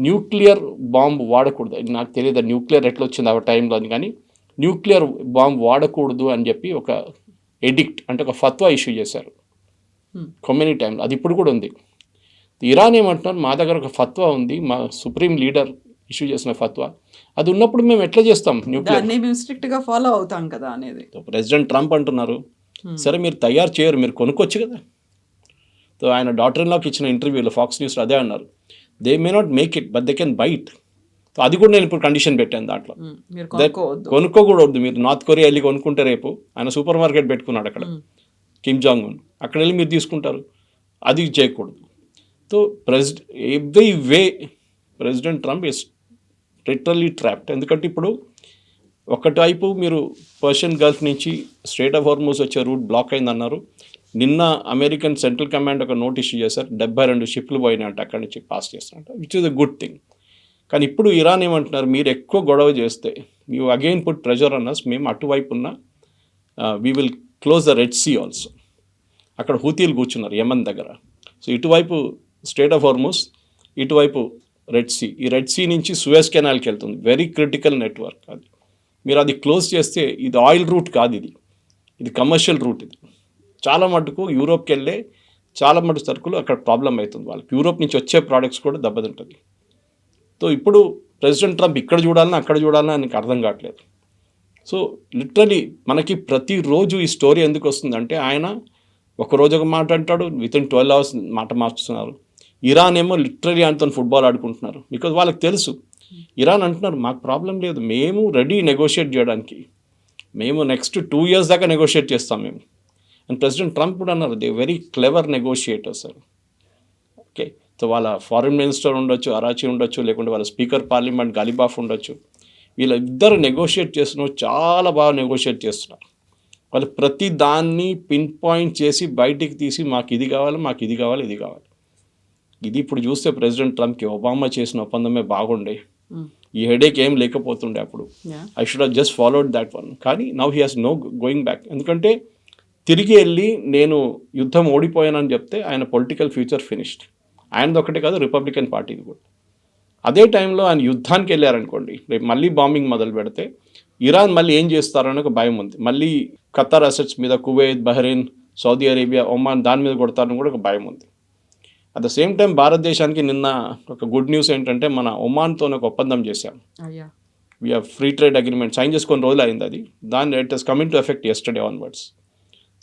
న్యూక్లియర్ బాంబు వాడకూడదు. నాకు తెలియదు న్యూక్లియర్ ఎట్లా వచ్చింది ఆ టైంలో అని, కానీ న్యూక్లియర్ బాంబు వాడకూడదు అని చెప్పి ఒక ఎడిక్ట్ అంటే ఒక ఫత్వా ఇష్యూ చేశారు ఖొమేనీ టైంలో. అది ఇప్పుడు కూడా ఉంది. ఇరాన్ ఏమంటున్నారు మా దగ్గర ఒక ఫత్వా ఉంది, మా సుప్రీం లీడర్ ఇష్యూ చేసిన ఫత్వా, అది ఉన్నప్పుడు మేము ఎట్లా చేస్తాం న్యూక్లియర్ స్ట్రిక్ట్గా ఫాలో అవుతాం కదా అనేది. ప్రెసిడెంట్ ట్రంప్ అంటున్నారు సరే మీరు తయారు చేయరు, మీరు కొనుక్కోవచ్చు కదా. సో ఆయన డాటర్ ఇన్ లాకి ఇచ్చిన ఇంటర్వ్యూలో ఫాక్స్ న్యూస్లో అదే అన్నారు, they may not make it but they can buy it. So అది కూడా నేను ఇప్పుడు కండిషన్ పెట్టాను దాంట్లో, కొనుక్కోకూడదు. మీరు నార్త్ కొరియా వెళ్ళి కొనుక్కుంటే రేపు ఆయన సూపర్ మార్కెట్ పెట్టుకున్నాడు అక్కడ కిమ్ జాంగ్ ఉన్, అక్కడ వెళ్ళి మీరు తీసుకుంటారు, అది చేయకూడదు. So every way President Trump is literally trapped. ఎందుకంటే ఇప్పుడు ఒకటైపు మీరు పర్షియన్ గల్ఫ్ నుంచి స్ట్రైట్ ఆఫ్ హార్మూజ్ వచ్చే రూట్ బ్లాక్ అయిందన్నారు. నిన్న అమెరికన్ సెంట్రల్ కమాండ్ ఒక నోట్ ఇష్యూ చేశారు, 72 షిప్లు పోయినాయంట అక్కడి నుంచి పాస్ చేస్తారంట, which is a good thing. కానీ ఇప్పుడు ఇరాన్ ఏమంటున్నారు, మీరు ఎక్కువ గొడవ చేస్తే you again put pressure on us, మేము అటువైపు ఉన్న we will close the Red Sea also. అక్కడ హూతీలు కూర్చున్నారు యమన్ దగ్గర. సో ఇటువైపు స్ట్రైట్ ఆఫ్ హార్మూజ్, ఇటువైపు రెడ్ సీ. ఈ రెడ్ సీ నుంచి సూయజ్ కెనాల్కి వెళ్తుంది, వెరీ క్రిటికల్ నెట్వర్క్ అది. మీరు అది క్లోజ్ చేస్తే ఇది ఆయిల్ రూట్ కాదు, ఇది కమర్షియల్ రూట్. ఇది చాలా మటుకు యూరోప్కి వెళ్ళే చాలా మటుకు సరుకులు అక్కడ ప్రాబ్లం అవుతుంది వాళ్ళకి. యూరోప్ నుంచి వచ్చే ప్రోడక్ట్స్ కూడా దెబ్బతింటుంది. సో ఇప్పుడు ప్రెసిడెంట్ ట్రంప్ ఇక్కడ చూడాలన్నా అక్కడ చూడాలన్నా ఆయనకు అర్థం కావట్లేదు. సో లిటరలీ మనకి ప్రతిరోజు ఈ స్టోరీ ఎందుకు వస్తుందంటే ఆయన ఒకరోజు ఒక మాట అంటాడు, వితిన్ 12 hours మాట మార్చుతున్నారు. ఇరాన్ ఏమో లిటరలీ ఆయనతో ఫుట్బాల్ ఆడుకుంటున్నారు. బికాజ్ వాళ్ళకి తెలుసు, ఇరాన్ అంటున్నారు మాకు ప్రాబ్లం లేదు, మేము రెడీ నెగోషియేట్ చేయడానికి, మేము నెక్స్ట్ 2 years దాకా నెగోషియేట్ చేస్తాం మేము. అండ్ ప్రెసిడెంట్ ట్రంప్ కూడా అన్నారు they very clever negotiators sir. Okay, so వాళ్ళ ఫారిన్ మినిస్టర్ ఉండొచ్చు, అరాచీ ఉండొచ్చు, లేకుంటే వాళ్ళ స్పీకర్ పార్లమెంట్ గలీబాఫ్ ఉండొచ్చు, వీళ్ళిద్దరు నెగోషియేట్ చేస్తున్నారు, చాలా బాగా నెగోషియేట్ చేస్తున్నారు. వాళ్ళు ప్రతి దాన్ని పిన్ పాయింట్ చేసి బయటికి తీసి మాకు ఇది కావాలి, మాకు ఇది కావాలి, ఇది కావాలి. ఇది ఇప్పుడు చూస్తే ప్రెసిడెంట్ ట్రంప్కి ఒబామా చేసిన ఒప్పందమే బాగుండే, ఈ హెడేక్ ఏం లేకపోతుండే అప్పుడు. I should have just followed that one. కానీ now he has no going back. ఎందుకంటే తిరిగి వెళ్ళి నేను యుద్ధం ఓడిపోయానని చెప్తే ఆయన పొలిటికల్ ఫ్యూచర్ ఫినిష్డ్. ఆయనది ఒకటే కాదు, రిపబ్లికన్ పార్టీది కూడా. అదే టైంలో ఆయన యుద్ధానికి వెళ్ళారనుకోండి, రేపు మళ్ళీ బాంబింగ్ మొదలు పెడితే ఇరాన్ మళ్ళీ ఏం చేస్తారని ఒక భయం ఉంది. మళ్ళీ ఖతార్ అసెట్స్ మీద, Kuwait, Bahrain, Saudi Arabia, Oman దాని మీద కొడతారని కూడా ఒక భయం ఉంది. అట్ ద సేమ్ టైం భారతదేశానికి నిన్న ఒక గుడ్ న్యూస్ ఏంటంటే మన ఒమాన్తో ఒక ఒప్పందం చేశాం. We have free trade agreement sign చేసుకొని రోజులు అయింది అది. దాన్ని it has coming to effect yesterday onwards.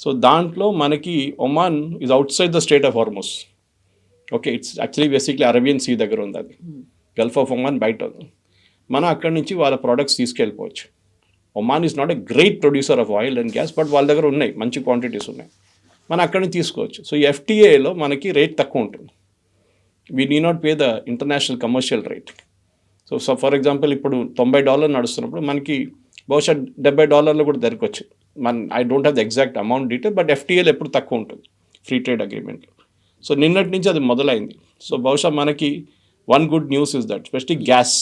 So దాంట్లో మనకి Oman is outside the Strait of Hormuz. Okay, it's actually basically Arabian Sea దగ్గర ఉంది అది, గల్ఫ్ ఆఫ్ ఒమాన్ బయట ఉంది. మనం అక్కడి నుంచి వాళ్ళ ప్రోడక్ట్స్ తీసుకెళ్ళిపోవచ్చు. Oman is not a great producer of oil and gas, but వాళ్ళ దగ్గర ఉన్నాయి, మంచి క్వాంటిటీస్ ఉన్నాయి, మనం అక్కడి నుంచి తీసుకోవచ్చు. సో ఎఫ్టీఏలో మనకి రేట్ తక్కువ ఉంటుంది. We need not pay the international commercial rate. So for example ఇప్పుడు $90 నడుస్తున్నప్పుడు మనకి బహుశా $70 కూడా దొరకవచ్చు. I don't have the exact amount detail, but ఎఫ్టీఏలో ఎప్పుడు తక్కువ ఉంటుంది ఫ్రీ ట్రేడ్ అగ్రిమెంట్లో. సో నిన్నటి నుంచి అది మొదలైంది. సో బహుశా మనకి one good news is that especially gas,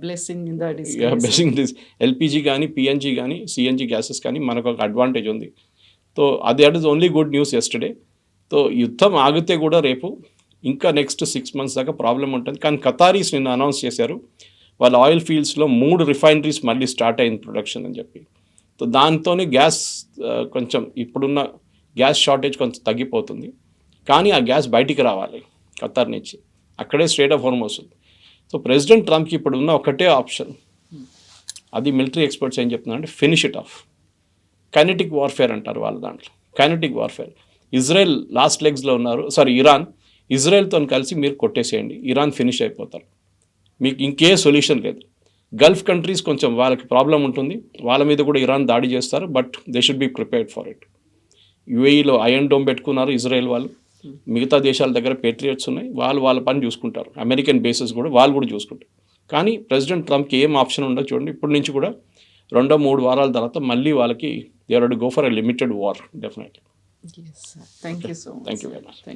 blessing in the disguise. Basing this LPG కానీ పిఎన్జి కానీ సిఎన్జి గ్యాసెస్ కానీ మనకు ఒక అడ్వాంటేజ్ ఉంది. So that is only good news yesterday. So యుద్ధం ఆగితే కూడా రేపు ఇంకా నెక్స్ట్ 6 months దాకా ప్రాబ్లం ఉంటుంది. కానీ ఖతారీస్ నిన్న అనౌన్స్ చేశారు వాళ్ళ ఆయిల్ ఫీల్డ్స్లో 3 రిఫైనరీస్ మళ్ళీ స్టార్ట్ అయింది ప్రొడక్షన్ అని చెప్పి. సో దాంతోనే గ్యాస్ కొంచెం ఇప్పుడున్న గ్యాస్ షార్టేజ్ కొంచెం తగ్గిపోతుంది. కానీ ఆ గ్యాస్ బయటికి రావాలి ఖతార్ నుంచి, అక్కడే స్ట్రెయిట్ ఆఫ్ హార్మోస్ ఉంది. సో ప్రెసిడెంట్ ట్రంప్కి ఇప్పుడు ఉన్న ఒకటే ఆప్షన్, అది మిలిటరీ ఎక్స్పర్ట్స్ ఏం చెప్తున్నారు అంటే finish it of. Kinetic warfare అంటారు వాళ్ళ దాంట్లో, కైనెటిక్ వార్ఫేర్. ఇజ్రాయెల్ లాస్ట్ లెగ్స్లో ఉన్నారు, ఇరాన్, ఇజ్రాయెల్తో కలిసి మీరు కొట్టేసేయండి, ఇరాన్ ఫినిష్ అయిపోతారు, మీకు ఇంకే సొల్యూషన్ లేదు. గల్ఫ్ కంట్రీస్ కొంచెం వాళ్ళకి ప్రాబ్లం ఉంటుంది, వాళ్ళ మీద కూడా ఇరాన్ దాడి చేస్తారు, but they should be prepared for it. యుఏఈలో ఐరన్ డోమ్ పెట్టుకున్నారు ఇజ్రాయెల్ వాళ్ళు, మిగతా దేశాల దగ్గర పేట్రియట్స్ ఉన్నాయి, వాళ్ళు వాళ్ళ పని చూసుకుంటారు, అమెరికన్ బేసెస్ కూడా వాళ్ళు కూడా చూసుకుంటారు. కానీ ప్రెసిడెంట్ ట్రంప్కి ఏం ఆప్షన్ ఉండదు చూడండి, ఇప్పటి నుంచి కూడా 2-3 వారాల తర్వాత మళ్ళీ వాళ్ళకి they are to go for a limited war definitely. Yes, sir. Thank you so much. Thank you very much. Thank